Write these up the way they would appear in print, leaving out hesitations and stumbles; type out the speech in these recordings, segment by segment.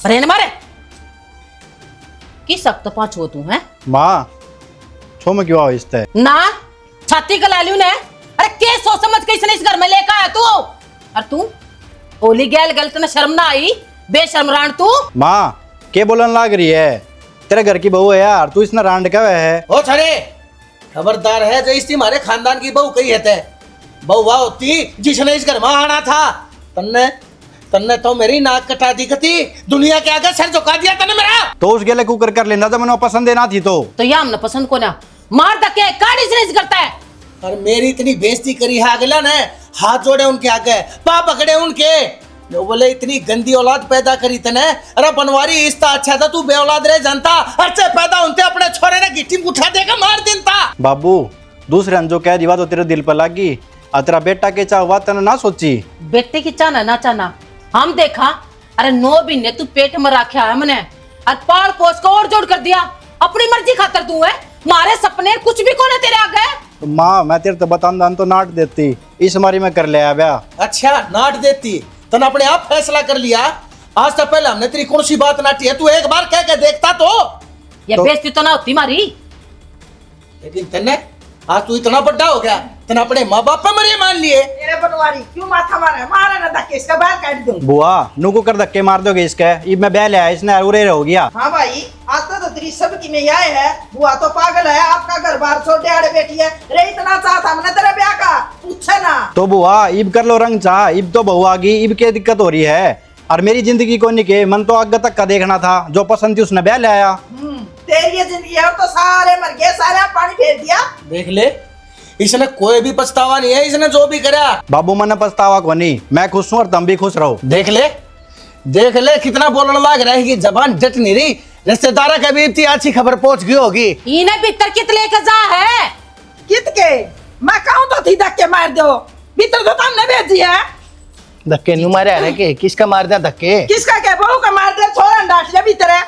अरे न मारे की सख्त पाछो तू है माँ छो में क्यों आविष्ट है ना छाती गला लियो ने। अरे के सोच समझ के इसने इस घर में लेकर आया तू। और तू ओली गैल गलत न शर्म ना आई बेशर्म रान तू। माँ के बोलन लाग रही है तेरे घर की बहू है यार तू इसने रांड का है। ओ छड़े खबरदार है जो इस हमारे खानदान की बहू कही है बहू वाह होती जिसने इस घर में आना था। तन्ने तन्ने तो मेरी नाक कटा दी कती दुनिया के आगे सर झुका दिया तन्ने मेरा। तो उस गेले कुकर कर लेना जब मैंने पसंद देना थी तो या हमने पसंद को ना मार धक्के काट इसने इस करता है। और मेरी इतनी बेइज्जती करी है अगला ने हाथ जोड़े उनके आगे पा पकड़े उनके जो बोले इतनी गंदी औलाद पैदा करी तने। अरे बनवारी इसका अच्छा था तू बे औलाद रह जानता अच्छे पैदा होते अपने छोरे ने गिट्टी में उठा देगा मार देता। बाबू दूसरे जो कह दी बात तो तेरे दिल पर लगी और तेरा बेटा के चाह बात तेने ना सोची। बेटे की चाहना ना चाहना हम देखा। अरे 9 महीने तू पेट में रखा है मैंने और पाल पोस को और जोड़ कर दिया अपनी मर्जी खातर तू है मारे सपने कुछ भी कौन है तेरे आगे। तो माँ मैं तेरे तो बतान तो नाट देती इस मारी में कर लिया ब्याह। अच्छा नाट देती तने अपने आप फैसला कर लिया। आज तक पहले हमने तेरी कौन सी बात नाटी है तू एक बार कह के देखता तो ये बेइज्जती तो ना होती मारी। लेकिन तने आज तू इतना बड़ा हो गया तने अपने माँ बाप पे मरे मान लिए। तेरे बनवारी क्यों माथा मारा है? मारा ना धक्के इसका बाल काट दूं। बुआ नू को कर धक्के मार दोगे इसके ये मैं ब्याह लिया इसने उरे हो गया। हाँ भाई आज तो तेरी सबकी में आए है बुआ तो पागल है आपका घर बार छोटे आड़े बैठी है रे इतना चाहता हमने तेरा ब्याह का पूछे ना। तो बुआ इब कर लो रंग चाह इब तो बहू आ गई इब क्या दिक्कत हो रही है और मेरी जिंदगी को नहीं के मन तो आगे तक का देखना था जो पसंद थी उसने ब्याह ले आया। तेरी ये जिंदगी है तो सारे मर गए सारे पानी फेर दिया। देख ले इसने कोई भी पछतावा नहीं है इसने जो भी करा। बाबू मन पछतावा को नहीं मैं खुश हूँ और तुम भी खुश रहो। देख ले कितना बोलने लग रहा है कि जबान जट नहीं रही रिश्तेदारा का भी इतनी अच्छी खबर पहुंच गई होगी। इन्हें भीतर कित लेकर जा है कित के मैं कहूँ तो थी धक्के मार दो भीतर तो तुमने भेजी है। धक्के नहीं मारे है के किसका मार दिया धक्के किसका क्या बहू का मार दे छोरा डांट लिया भीतर है।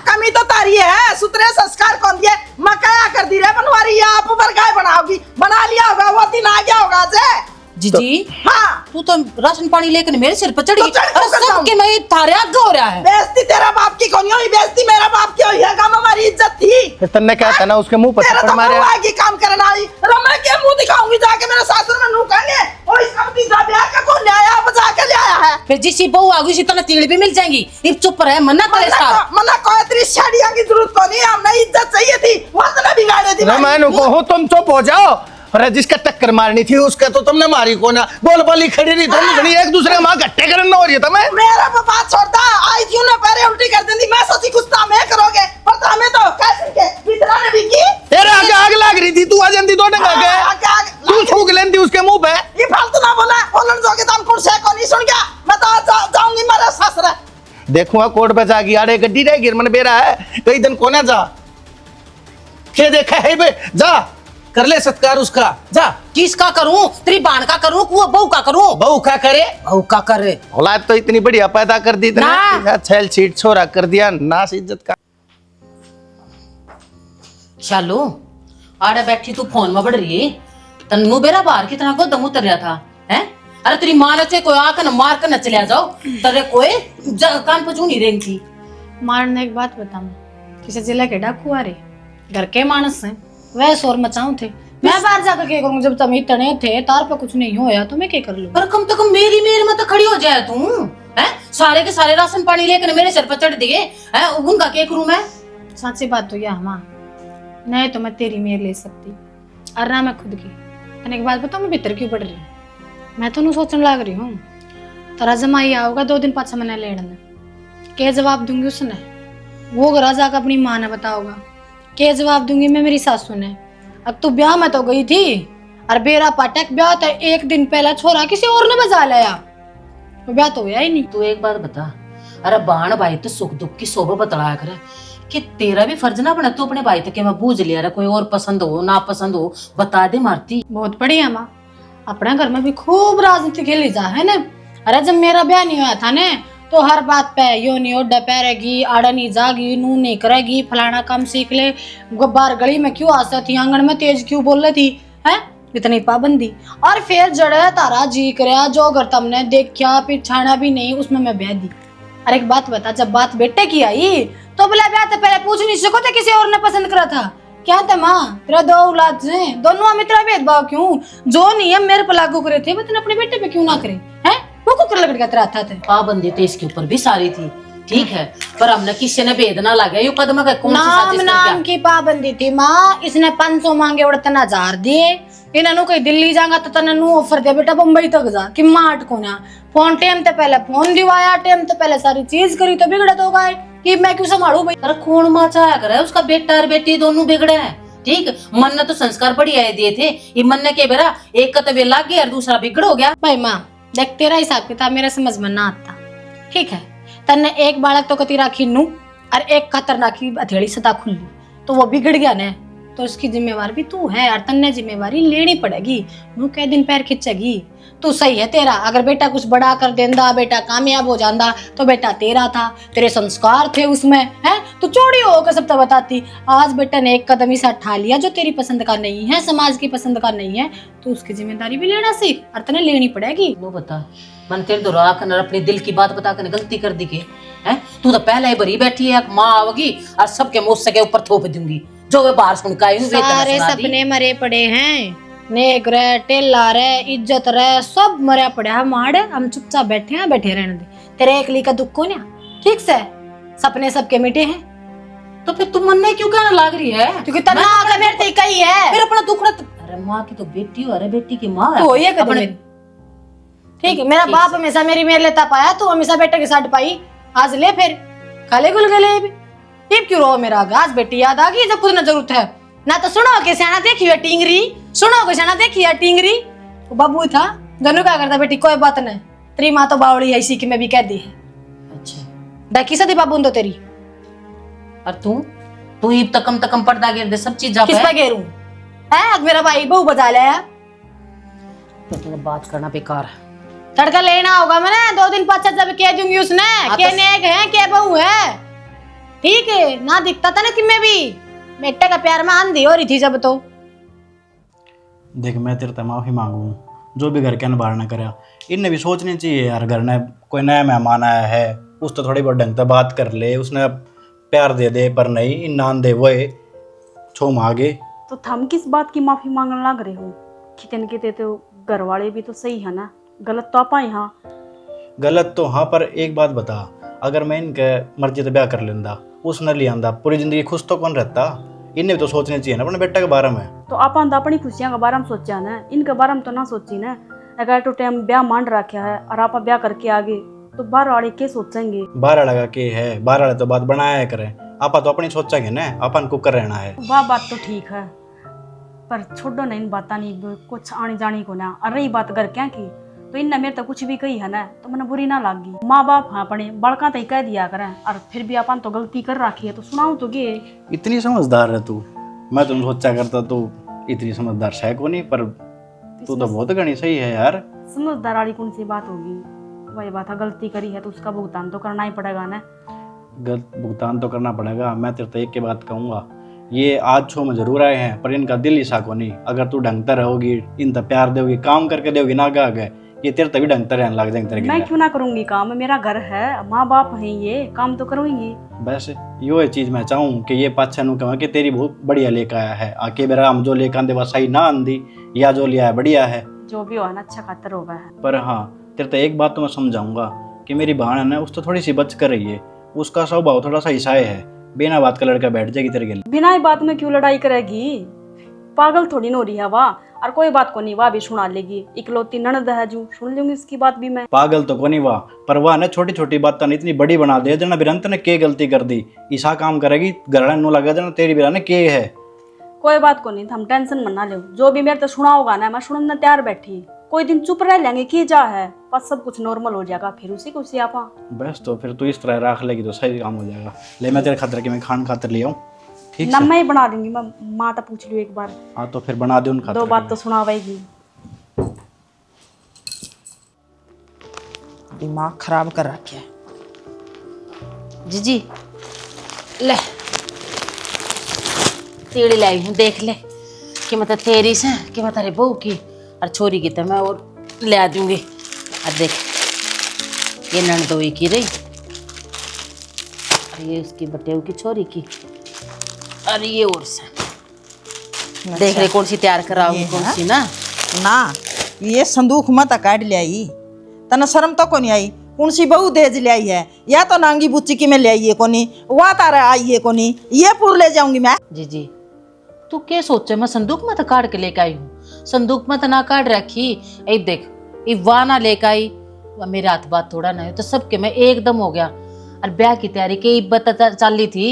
कमी तो तारी है सुतरे संस्कार कौन दिए मैं क्या कर दी रे बनवारी आप ऊपर काय बनाओगी बना लिया होगा वो दिन आ गया होगा जे जीजी। हाँ तू तो राशन पानी लेकर मेरे सिर पर चढ़ गई। तो चढ़ क्यों अरे करता सबके मैं थारे आगे हो रहा है। बेइज्जती तेरा बाप की कौन हुई बेइज्जती मेरा बाप की हुई है काम हमारी इज्जत थी। तन्ने क्या था ना उसके मुंह पर तेरा थप्पड़ तो मारे। मुंह आएगी काम करने आई मैं क्या मुंह दिखाऊंगी जाके मेरे सासुर में मुंह कहेंगे और इसका भतीजा ब्याह का कौन ले आया अब जाके ले आया है। फिर जिसी बहू आगू इसी तरह तीड़ भी मिल जाएंगी। इब चुप रहे मन्ना करे स्टार मना कोई तेरी शादियां की जरूरत को नहीं हमने इज्जत चाहिए थी वरना बिगाड़े दी। मैं कहूँ तुम चुप हो जाओ। अरे जिसका टक्कर मारनी थी उसका तो तुमने मारी को ना बोल बोली खड़ी रही तुम एक दूसरे मां गट्टे करना हो रही है तुम्हें। मेरा बात छोड़ता आई क्यों ना पैरे उल्टी कर देती मैं सोची कुछ काम है करोगे पर तुम्हें तो कैसे के भीतरा ने भी की तेरे आगे आग लग रही थी तू आ जानती तो डंगा के तू थूक लेंदी उसके मुंह पे। ये फालतू ना बोला बोलन जोगे तुम कौन से को नहीं सुन गया मैं तो जाऊंगी मेरे ससुर। देखूंगा कोर्ट पे जागी आड़े गड्डी रह गिरमन बेरा है कई दिन कोना जा के देखा है बे जा कर ले सत्कार उसका जा। किसका करूं तेरी बाण का करूं वो बहू का करूं। बहू क्या करे बहू का करे औलाद तो इतनी बढ़िया पैदा कर दी ना। छैल छीट छोरा कर दिया नाश इज्जत का। चलो आड़े बैठी तू फोन में बढ़ रही तन्नू बेरा बाहर कितना को दम उतर रहा था हैं। अरे तेरी माँ ने कोई आकर न मार कर न चले जाओ तेरे कोई कान पचू नहीं रही थी। मारने एक बात बता मैं किसी जिले के डाकू आ रहे घर के मानस हैं वह शोर मचाऊ थे मैं बाहर जाकर क्या करूँ जब तुम इतने थे तार पे कुछ नहीं होया तो मैं क्या कर लूँ। पर कम तो कम मेरी मेर में तो खड़ी हो जाए तू हैं। सारे के सारे राशन पानी लेकर मेरे सिर पर चढ़ दिए हैं उनका क्या करूँ मैं। सच्ची बात तो यह माँ नहीं तो मैं तेरी मेर ले सकती और ना मैं खुद की। मैंने एक बात बताऊँ मैं भीतर क्यों पड़ रही हूँ मैं तो सोचने लग रही हूँ तारा जमाई आओगा 2 दिन पाछा मैंने लेने क्या जवाब दूंगी उसने वो घर जाकर अपनी माँ ने बताओगा क्या जवाब दूंगी मैं मेरी सासू ने। अब तू ब्याह में तो गई थी और बेरा पाटक ब्याह था 1 दिन पहला छोरा किसी और ने बजा लिया वो ब्याह तो हुआ ही नहीं। तू एक बात बता अरे बाण भाई तो सुख दुख की शोभा बतलाया करे कि तेरा भी फर्ज ना बना तू अपने भाई तक मैं बूझ लिया रे कोई और पसंद हो ना पसंद हो बता दे मारती। बहुत बढ़िया माँ अपने घर में भी खूब राजनीति खेली जा है ना। अरे जब मेरा ब्याह नहीं हुआ था ना तो हर बात पे यो नहीं ओडा पैरेगी आड़ा नहीं जागी नू नहीं करेगी फलाना काम सीख ले बाहर गली में क्यों आ सकती आंगन में तेज क्यों बोल रही थी है इतनी पाबंदी। और फिर जड़े तारा जी कर जो अगर तुमने देखा पिछाना भी नहीं उसमें मैं ब्याह दी अरे एक बात बता, जब बात बेटे की आई तो बोला ब्याह तो पहले पूछ नहीं सको थे किसी और ने पसंद करा था? क्या था माँ, तेरा 2 औलाद है, दोनों में तेरा भेदभाव क्यों? जो नियम मेरे पर लागू करे थे वो तूने अपने बेटे पे क्यों ना करे? हैं वो कुकर लकड़ का तेरा था थे। पाबंदी तो इसके ऊपर भी सारी थी, ठीक है, पर हमने किसी ने भेद ना लगा। ये कदम का कौन सी नाम साजिश नाम करके की पाबंदी थी माँ। इसने 500 मांगे और तना 1000 दिए। इन्होंने कहीं दिल्ली जाएगा तो तने नु ऑफर दिया बेटा बम्बई तक जा कि माट को ना फोन टाइम तो पहले फोन दिवाया, टाइम तो पहले सारी चीज करी तो बिगड़ा तो गए कि मैं क्यों संभालू भाई। अरे कौन माँ चाह करे उसका बेटा और बेटी दोनों बिगड़े हैं, ठीक। मन ने तो संस्कार बढ़िया दिए थे, ये मन ने के बेरा एक का तबीयत लग गया और दूसरा बिगड़ हो गया। भाई माँ देख, तेरा हिसाब किताब मेरे समझ में ना आता, ठीक है। तन्ने एक बालक तो कती राखी नू और एक खतरनाक हथेली सदा खुली तो वो बिगड़ गया ने, तो उसकी जिम्मेवार भी तू है और तन्ने जिम्मेवारी लेनी पड़ेगी। नू कै दिन पैर खिंचेगी? तू सही है तेरा, अगर बेटा कुछ बड़ा कर देंदा, बेटा कामयाब हो जांदा तो बेटा तेरा था, तेरे संस्कार थे उसमें, है तू चोरी होकर सब तो बताती। आज बेटा ने एक कदम ही सा उठा लिया जो तेरी पसंद का नहीं है, समाज की पसंद का नहीं है, तो उसकी जिम्मेदारी भी लेना सीख और तने लेनी पड़ेगी। वो बता, मन तेरे दो आकर अपने दिल की बात बता कर गलती कर दी के हैं? तू तो पहले ही भरी बैठी है, माँ आओगी और सबके मुंह से के ऊपर थोप दूंगी जो वे बाहर सुन के आई हूं। सारे सपने मरे पड़े हैं, नेक रहे, टेला रहे, इज्जत रहे, सब मरा पड़ा है माड़। हम चुपचाप बैठे हैं, बैठे रहने दे। तेरे एकली का दुख को ना, ठीक से सपने सबके मिटे हैं। तो फिर तुम मन में क्यों कहना लाग रही है? क्योंकि तना का मेरे ते कही है फिर अपना दुख अरे माँ की तो बेटी हो, अरे बेटी की माँ तो ये कर मेरी, ठीक है। मेरा बाप हमेशा मेरी मेरे लेता पाया, तो हमेशा बेटे के साथ पाई। आज ले फिर खाले गुल गले भी क्यों रो मेरा घास? बेटी याद आ गई जब खुद न जरूरत है ना, तो सुनो के सियाना देखी है टिंगरी, सुनो के सियाना देखी है टिंगरी। वो बाबू था दोनों क्या करता बेटी, कोई बात नहीं, तेरी माँ तो बावड़ी है, इसी की मैं भी कह दी है। अच्छा डाकी सदी बाबू तो तेरी। और तू ही तकम पर्दा गिर दे सब चीज जा किस पे घेरूं है? मेरा भाई बहू बजा लिया तो तुमने बात करना बेकार है। तड़का लेना होगा मैंने 2 दिन पाछा जब कह दूंगी उसने के नेक है के बहू है, ठीक है ना? दिखता था ना कि मैं भी बेटे का प्यार में आंधी हो रही थी जब। तो देख मैं तेरे से माफ़ी मांगू, जो भी घर के अनबार न करा, इन्हें भी सोचनी चाहिए यार। घर में कोई नया मेहमान आया है, उस तो थोड़ी बहुत ढंग से बात कर ले, उसने प्यार दे दे, पर नहीं इन नान दे वो छो मांगे। तो थम किस बात की माफी मांगने लग रहे हो? कितने कितने तो घर वाले भी तो सही है ना, गलत तो आपा यहाँ। गलत तो हाँ, पर एक बात बता, अगर मैं इनके मर्जी से ब्याह कर लेंदा, उसने ले आंदा, पूरी जिंदगी खुश तो कौन रहता? इन्हें भी तो सोचना चाहिए ना अपने बेटा के बारे में। तो आपा तो अपनी खुशियां के बारे में सोचा ना, इनके बारे में तो ना सोची ना। अगर तो टाइम ब्याह मान रखा है और आप ब्याह करके आगे तो बाहर वाले क्या सोचेंगे? बारह लगा के है, बारह वाले तो बात बनाया करें, आपा तो अपनी सोचेंगे ना, अपन को कर रहना है। वाह बात तो ठीक है, पर छोड़ो ना इन बात नहीं, कुछ आनी जानी को ना। और रही बात घर क्या की, तो इनने मेरे तो कुछ भी कही है ना तो मैंने बुरी ना लागी। माँ बाप हाँ अपने बड़का तो कह दिया करें, और फिर भी अपन तो गलती कर रखी है तो सुनाऊ तो गे। इतनी समझदार है तू, मैं तुम सोचा करता तू इतनी समझदार है को नहीं, पर तू तो बहुत घनी सही है यार। समझदार वाली कौन सी बात होगी? वही बात है, गलती करी है तो उसका भुगतान तो करना ही पड़ेगा ना। भुगतान तो करना पड़ेगा। मैं तेरे तो एक के बात कहूँगा, ये आज छो में जरूर आए हैं, पर इनका दिल ईसा को नहीं। अगर तू ढंगता रहोगी, इनका प्यार दोगी, काम करके दोगी ना आगे, ये तेरे तभी ढंगता रहने लग जाएंगे तेरे। मैं क्यों ना करूंगी काम? मेरा घर है, माँ बाप है, ये काम तो करूंगी। वैसे यो चीज मैं चाहूँ कि ये पाछा नु कहूँ कि तेरी बहुत बढ़िया लेकर आया है, आके बेरा हम जो लेकर आंदे वह सही ना आंदी, या जो लिया है बढ़िया है, जो भी हो ना अच्छा खातर होगा है। पर हाँ तेरे तो एक बात तो मैं समझाऊंगा कि मेरी बहन है ना, उस तो थोड़ी सी बच कर रही है, उसका स्वभाव थोड़ा सा ईसाई है, बिना बात का लड़का बैठ जाएगी तेरे गिल। बिना ही बात में क्यों लड़ाई करेगी? पागल थोड़ी न हो रही है वाह। और कोई बात को नहीं, वाह भी सुना लेगी, इकलौती ननद है जो सुन लूंगी उसकी बात भी मैं। पागल तो को नहीं वाह, पर वाह ने छोटी छोटी बात तो इतनी बड़ी बना दे जना बिरंत ने के गलती कर दी, ईसा काम करेगी घर नु लगा देना तेरी बिरा ने के है। कोई बात को नहीं, हम टेंशन मना लो, जो भी मेरे तो सुना होगा ना मैं सुनने तैयार बैठी। कोई दिन चुप रह लेंगे की जा है, बस सब कुछ नॉर्मल हो जाएगा, फिर उसी को उसी आपा। बस तो फिर तू इस तरह रख लेगी तो सही काम हो जाएगा। ले मैं तेरे खातर कि मैं खान खातर ले आऊँ, ठीक ना मैं ही बना दूंगी, मैं माँ तो पूछ लियो एक बार। हाँ तो फिर बना दे उन खातर। 2 बात तो सुनावेगी। दिमाग खराब कर रखे है। जीजी ले तीड़ी लाई हूँ, देख ले कि मतलब तेरी से कि मैं तेरी बहू की और छोरी की तो मैं और ले आ दूंगी। और देख ये ननदोई की रही ये उसकी बटेऊ की छोरी की। अरे ये और से देख रहे कौन सी तैयार कराओगी, ये कौन है? सी ना। ना ये संदूक मत काट ले आई, तना शर्म तो को नहीं आई। कौन सी बहू देज ले आई है, या तो नांगी बुच्ची की में ले आई है कोनी, वह तारा आई है कोनी, ये पूर ले जाऊंगी मैं। जी तू क्या सोचे मैं संदूक में तो काट के लेके आई हूँ, संदूक में तो ना काट रखी। अब देख इवा ना लेके आई, मेरे हाथ बात थोड़ा ना है तो सबके मैं एकदम हो गया। और ब्याह की तैयारी कई बता चल रही थी,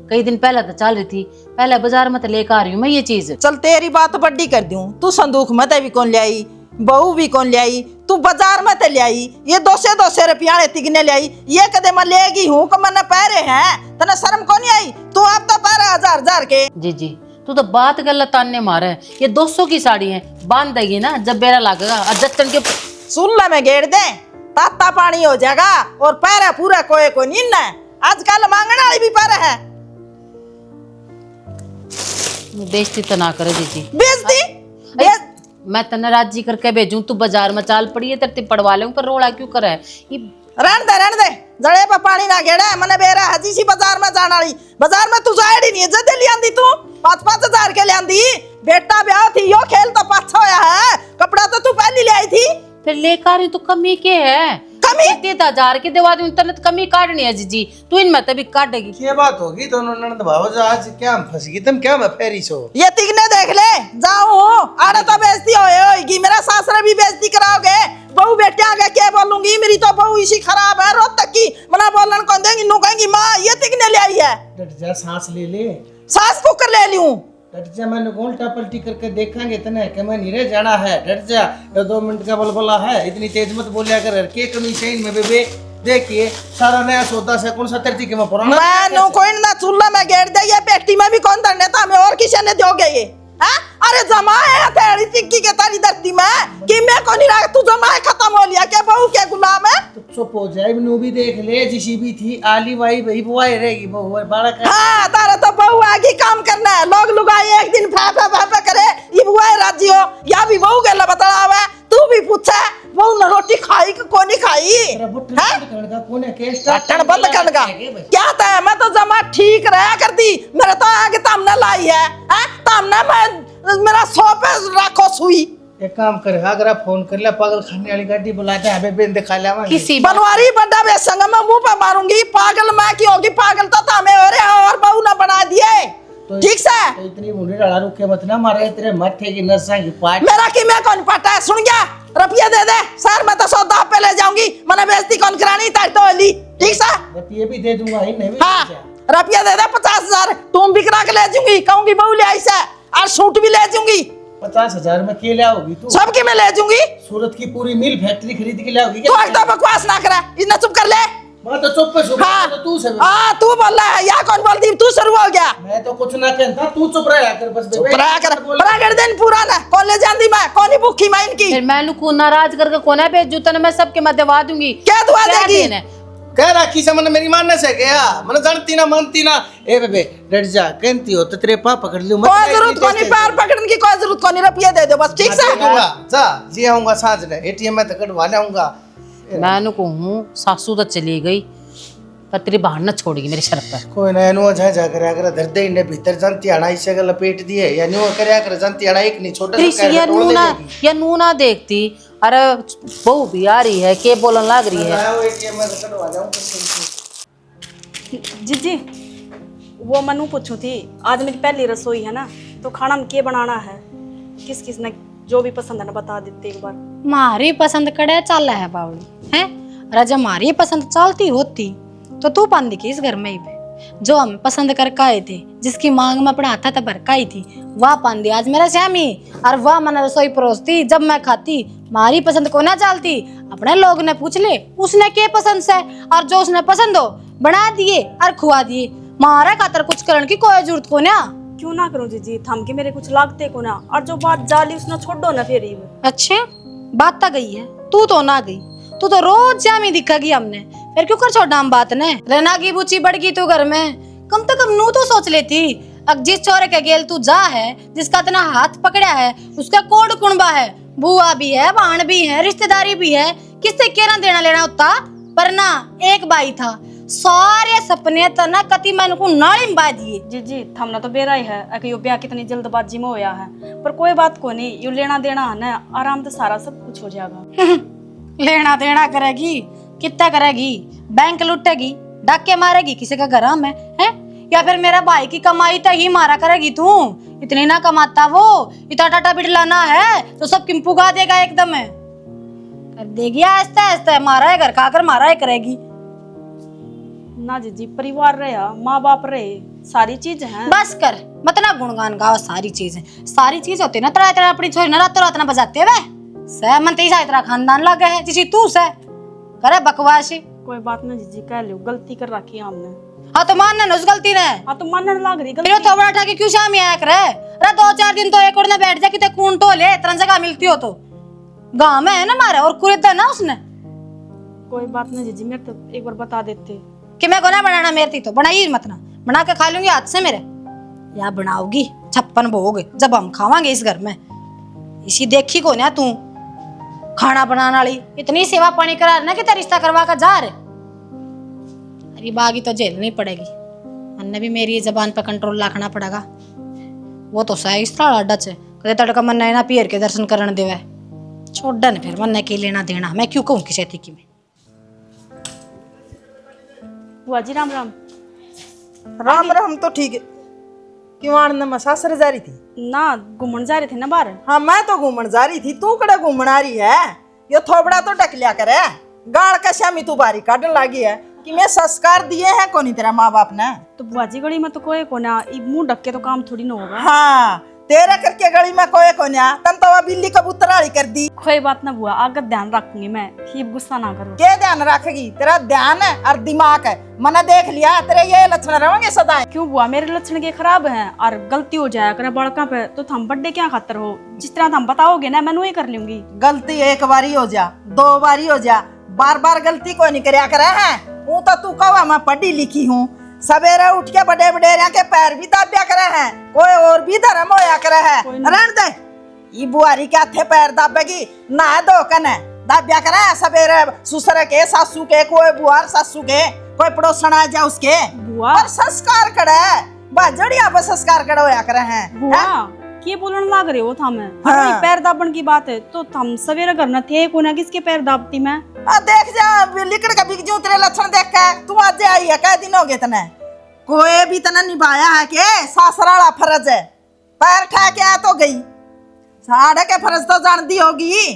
कई दिन पहले तो चल रही थी, पहले बाजार में तो लेकर आ रही हूँ मैं ये चीज। चल तेरी बात बड्डी कर दूं, तू संदूक मत भी कौन ले आई, बहू भी कौन ले आई, तू बाजार में ते ले आई, ये 200 रुपया तिगने ले आई, ये कदे मैं लेगी हूँ कि मैंने पैरे हैं, तने शर्म को नहीं आई, तू अब तो पैरे हजार के। जी तू तो बात गलत ताने मारे, ये 200 की साड़ी है, बांध देगी ना जब बेरा लगेगा और जच्चन के सुल्ला में घेर दे, ताता पानी हो जाएगा और पैरा पूरा कोई को नहीं ना। आजकल मांगने वाली भी पैरा है, बेइज्जती तो ना करे जी। बेइज्जती मैं तने राजी करके भेजूं, तू बाजार में चाल पड़ी है तेरे पड़वा ले, पर रोड़ा क्यों करे ये। रहने दे जड़े पे पानी ना गेड़ा, मने बेरा हजी सी बाजार में जाना वाली, बाजार में तू जाएड़ी नहीं जदे ले आंदी, तू 5-5 हजार के ले आंदी, बेटा ब्याह थी यो खेल तो पाछा होया है, कपड़ा तो तू पहले ले आई थी, फिर लेकर आ रही तू कमी के है, कमी 30,000 के दिवा दूं तने कमी काटनी है जी तू इनमें तभी काटेगी। क्या बात होगी दोनों ननद भाव, आज क्या फंस गई तुम, क्या मैं फेरी सो ये तिगने देख ले जाऊं, आड़े तो बेइज्जती होएगी, मेरा सासरा भी बेइज्जती कराओगे, बहू बेटे आगे क्या बोलूंगी, मेरी तो बहू इसी खराब है, रोज तक की मना बोलन कौन देंगी, नु कहेंगी माँ ये तिगने ले आई है, डट जा, सांस ले ले, सास कुकर ले लूं, डट जा, मैंने उल्टा पलटी करके देखेंगे तने कि मैं नीरे जाना है, डट जा, ये 2 मिनट का बलबला है, इतनी तेज मत बोलिया कर, के कमी चाहिए में बेबे, देखिए सारा नया सौदा से कौन सा तरती के मैं पुराना मैं नु कोई ना चूल्हा में गेड़ दे, ये पेटी में भी कौन धरने था, मैं और किसी ने दोगे ये, हाँ? अरे जमा है तेरी चिक्की के तारी धरती में कि मैं को नहीं रहा, तू जमा है खत्म हो लिया क्या, बहू क्या गुलाम है, तो चुप हो जाए, नु भी देख ले, जिसी भी थी आली वाई भाई बुआई रहेगी, बहू बड़ा कर हाँ तारा तो बहू आगे काम करना है, लोग लुगाई एक दिन फाफा करे, ये बुआ राजी हो, या भी बहू गला बतावा, तू भी पूछा बहू ने रोटी खाई कि को नहीं खाई, तेरा बुट्टा करने का कौन है, केस बटन बंद करने का क्या था, मैं तो जमा ठीक रहा करती, मेरे तो आगे तामने लाई है, तामने मैं मेरा 100 पे रखो सुई, एक काम कर, अगर आप फोन कर ले, पागल खाने वाली गाड़ी बुलाते हैं, हमें बेंद खा ले किसी बनवारी बड़ा बेसंग मैं मुंह पे मारूंगी, पागल मैं की होगी, पागल तो तामे हो रहे और बहू ने बना दिए, ठीक से तो इतनी मुंडी डाला रुके मत ना मारे, तेरे मत्थे की नसा की पाट मेरा की मैं कौन पता है, सुन गया, रुपया दे दे सर, मैं तो सौदा पे ले जाऊंगी, मैंने बेइज्जती कौन करानी तार तो वाली, ठीक से ये भी दे दूंगा ही नहीं हाँ, रुपया दे दे 50,000, तुम भी करा के ले जाऊंगी, कहूंगी बहू ले आई से, और सूट भी ले जाऊंगी, 50,000 में के लाओगी तू, सबकी मैं ले जाऊंगी, सूरत की पूरी मिल फैक्ट्री खरीद के लाओगी तू एकदम बकवास ना करा, इतना चुप कर ले, मैं तो चुप पे सुन, हाँ तो तू से हाँ तू बोल रहा है, या कौन बोलती, तू शुरू हो गया, मैं तो कुछ ना कहता, तू चुप रहा कर बस बेबे, बड़ा कर बड़ा कर दिन पूरा ना, कौन ले जाती मैं, कौन ही भूखी मैं इनकी, फिर मैं को नाराज करके कोना भेजू तने मैं सबके मैं दवा दूंगी, क्या दुआ क्या देगी, देना है? कह राखी से मन मेरी मानने से गया, मन जानती ना मानती ना, ए बेबे डट जा, कहती हो तो तेरे पाप पकड़ लूं, कोई जरूरत को नहीं, पैर पकड़ने की कोई जरूरत को नहीं, रुपया दे दो बस, ठीक से, जा ले आऊंगा सांझ ने, एटीएम में तो कटवा लाऊंगा, मैं कहूँ सासू तो चली गई पर तेरी बहन न छोड़ेगी मेरे शर्त पर। कोई ना नो जा कर अगर धर दे इन्हें भीतर जानती आना इसे का लपेट दिए, या न्यू करे कर जानती आना एक नहीं छोटा सा या नू ना देखती, अरे बहू भी आ रही है के बोलन लग रही है, लाओ एटीएम में तो कटवा लाऊंगा। जी वो मनु पूछू थी, आज मेरी पहली रसोई है ना, तो खाना में क्या बनाना है, किस किस ने जो भी पसंद है ना बता देते एक बार। मारी पसंद कड़े चल है बावड़ी है, अरे जब मारी पसंद चलती होती तो तू पांदी की इस घर में ही पे, जो हम पसंद करके आए थे, जिसकी मांग में अपना हाथा तक भरकाई थी, वह पांदी आज मेरा श्यामी, और वह मन रसोई परोसती जब मैं खाती, मारी पसंद को ना चलती, अपने लोग ने पूछ ले उसने क्या पसंद से, और जो उसने पसंद हो बना दिए और खुआ दिए, मारा खातर कुछ करने की कोई जरूरत को ना। क्यों ना करूं जी, थम के मेरे कुछ लागते को ना, और जो बात जाली उसने छोड़ो ना फिर ही। अच्छे बात तो गई है, तू तो ना गई, तू तो रोज जामी दिखेगी हमने, फिर क्यों कर छोड़ा हम बात ने, रहना की बुची बढ़ गई तू घर में, कम से कम नू तो सोच लेती, अब जिस छोरे के गेल तू जा है, जिसका इतना हाथ पकड़ा है, उसका कोड कुणबा है, बुआ भी है, बहन भी है, रिश्तेदारी भी है, किससे केरा देना लेना होता, पर ना एक भाई था, सारे सपने तो ना कति मैंने को नाली में बा दिए। जी थमना तो बेरा ही है कि यो ब्याह कितनी जल्दबाजी में होया है, पर कोई बात को नहीं, यो लेना देना है ना, आराम से सारा सब कुछ हो जाएगा। लेना देना करेगी, कितना करेगी? बैंक लुटेगी, डाके मारेगी किसी का घर में है, या फिर मेरा भाई की कमाई तो ही मारा करेगी तू? इतनी ना कमाता वो, इतना टाटा बिटलाना है तो सब किम पुगा देगा एकदम कर देगी। आस्ते आस्ते मारा है घर खाकर मारा है करेगी। ना जी परिवार रहे, माँ बाप रहे, सारी चीज है। बस कर, मत ना गुणगान गाओ, सारी चीजें सारी चीज होती ना तरह तरह अपनी छोरी ना रातों रात ना बजाते वे सह मन तेरा इतना खानदान लगा है जिसी तू सह करे बकवास। कोई बात ना जी कह लो, गलती कर रखी हमने। हाँ तो मानना ना उस गलती ने। हाँ तो मानने लग रही फिर तो बड़ा ठाके क्यों शाम आया करे? अरे 2-4 दिन तो एक और ने बैठ जा किते कून तो ले, इतना जगह मिलती हो तो गांव में है ना मारा और कुरेदा ना उसने। कोई बात नहीं जी, मेरे तो एक बार बता देते कि मैं को ना बनाना, मेरी तो बनाई मत ना, बना के खा लूंगी हाथ से मेरे, या बनाओगी 56 भोग जब हम खावांगे इस घर में। इसी देखी को ना तू खाना बनाने वाली इतनी सेवा पानी करा ना कि तेरा रिश्ता करवा का जा रहे। अरे बागी तो झेलनी पड़ेगी, अन्ने भी मेरी जबान पर कंट्रोल रखना पड़ेगा। वो तो सही इस तरह डच है, कदे तड़का मन ना पीर के दर्शन करने देवे, छोड़ न फिर मन के लेना देना, मैं क्यों कहूँ किसी थी कि मैं। बुआ जी राम राम। राम राम तो ठीक है। क्यों आने में सासरे जा रही थी? ना घूमन जा रहे थे ना बाहर। हाँ मैं तो घूमन जा रही थी, तू कड़े घूमन आ रही है? ये थोबड़ा तो टक लिया करे, गाड़ का श्यामी तू बारी काटने लगी है कि मैं संस्कार दिए हैं कोनी तेरा माँ बाप ने? तो बुआ जी गली में तो कोई को ना, मुंह ढक के तो काम थोड़ी ना होगा। हाँ तेरा करके गली में कोई को ना, तन तो बिल्ली कबूतर वाली कर दी। कोई बात ना बुआ, आगे ध्यान रखूंगी मैं, ठीक गुस्सा ना करो। क्या ध्यान रखेगी? तेरा ध्यान है और दिमाग है, मैंने देख लिया तेरे ये लक्षण रहेंगे सदा। क्यों बुआ, मेरे लक्षण के खराब हैं और गलती हो जाया करे बड़का पे, तो थम बड्डे क्या खातर हो? जिस तरह थम बताओगे ना मैं वही कर लूंगी। गलती एक बारी हो जा, 2 बारी हो जा, बार बार गलती को नहीं करया करे है। हूँ तो तू कहा मैं पढ़ी लिखी हूँ, सवेरे उठ के बड़े बडेरिया के पैर भी दाबिया करे हैं, कोई और भी धर्म होया करे है। रहने दे, ये बुआरी के हाथे पैर दाबेगी ना, दो कने दाबिया करे सवेरे ससुर के सासू के, कोई बुआर सासू के, कोई पड़ोसन आ जा उसके। बुआ पर संस्कार करे बाजड़िया पर संस्कार करे होया करे हैं। बुआ के बोलने लग रहे हो थम? हाँ। अरे पैर दाबन की बात है तो थम सवेरे करना थे को ना, किसके पैर दाबती मैं? देख जा लिकड़ का बिक जू तेरे लक्षण देख के, तू आज आई है कै दिन हो गए तने? कोई भी तना निभाया है के सासराला फर्ज है? पैर ठा के आ तो गई, साढ़े के फर्ज तो जानती होगी।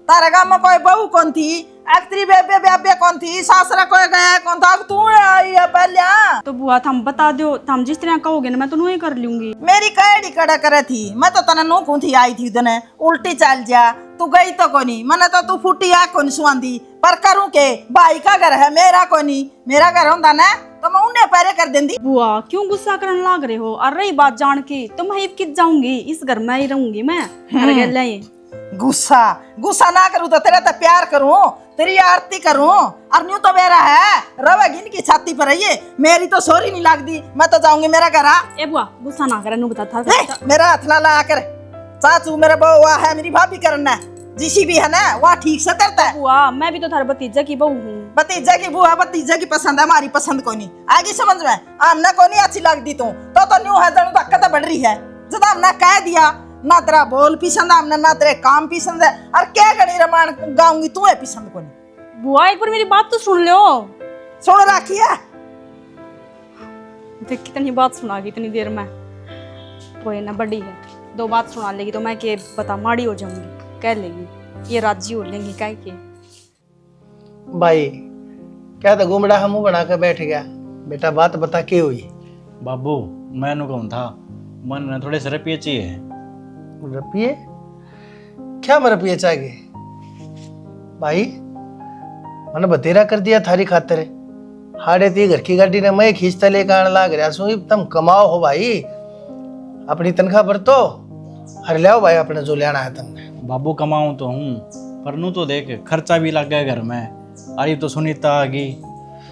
तारे गांव में कोई बहू कौन थी, एक्तरी बेबे बेबे कौन थी, सासरा कोई गया कौन था? तू आई है पहले। तो बुआ थम बता दो, थम जिस तरह कहोगे ना मैं तो नहीं कर लूंगी। मेरी कैडी कड़ा करे थी, मैं तो तना नू कौन थी आई थी तने उल्टी चल जा, तू गई तो कोनी, मैंने तो तू फूटी आ कौन सुआंदी। पर करूं के, भाई का घर है मेरा कोनी, मेरा घर होंदा ना तो मैं उन्हें पैरे कर देंदी। बुआ क्यों गुस्सा करने लग रहे हो? और रही बात जान की तो मैं कित जाऊंगी, इस घर में ही रहूंगी मैं। गुस्सा गुस्सा ना करूं तो तेरा तो प्यार करूं, तेरी आरती करूं, और न्यू तो मेरा है रवेगी इनकी छाती पर रहिए, मेरी तो सोरी नहीं लगती, मैं तो जाऊंगी मेरा घर। ए बुआ गुस्सा ना करे, नु बता था मेरा हाथ ला ला कर, चाचू मेरा बहू है, मेरी भाभी करना जिसी भी है ना वहाँ ठीक से करता है। बुआ मैं भी तो थारे भतीजा की बहू हूँ। भतीजा की बुआ भतीजा की पसंद है, हमारी पसंद को नहीं आगे समझ में, हमने को नहीं अच्छी लगती तू तो न्यू है जनु तक बढ़ रही है। जब हमने कह दिया ना तेरा बोल पसंद, हमने ना तेरे काम पसंद है, और क्या गणी रमान गाऊंगी तू है पसंद को नहीं। बुआ एक बार मेरी बात तो सुन लो। सुन रखी है, देख कितनी बात सुना गई इतनी देर में, कोई ना बड़ी है, 2 बात सुना लेगी तो मैं के बता माड़ी हो जाऊंगी, कह लेगी ये राजी हो लेंगी कह के। भाई क्या तो घूमड़ा हम मुंह बना कर बैठ गया, बेटा बात बता के हुई? बाबू मैंने कौन था, मन ने थोड़े से रुपये चाहिए। रुपये? क्या मैं रुपये चाहिए? भाई मैंने बतेरा कर दिया थारी खातर, हाड़े थी घर की गाड़ी ने मैं खींचता लेकर आने लग रहा सू, तुम कमाओ हो भाई, अपनी तनख्वाह पर तो हर ले भाई अपने जो लेना है तुमने। बाबू कमाऊं तो हूँ, पर नू तो देख खर्चा भी लग गया घर में, अरे तो सुनीता आ गई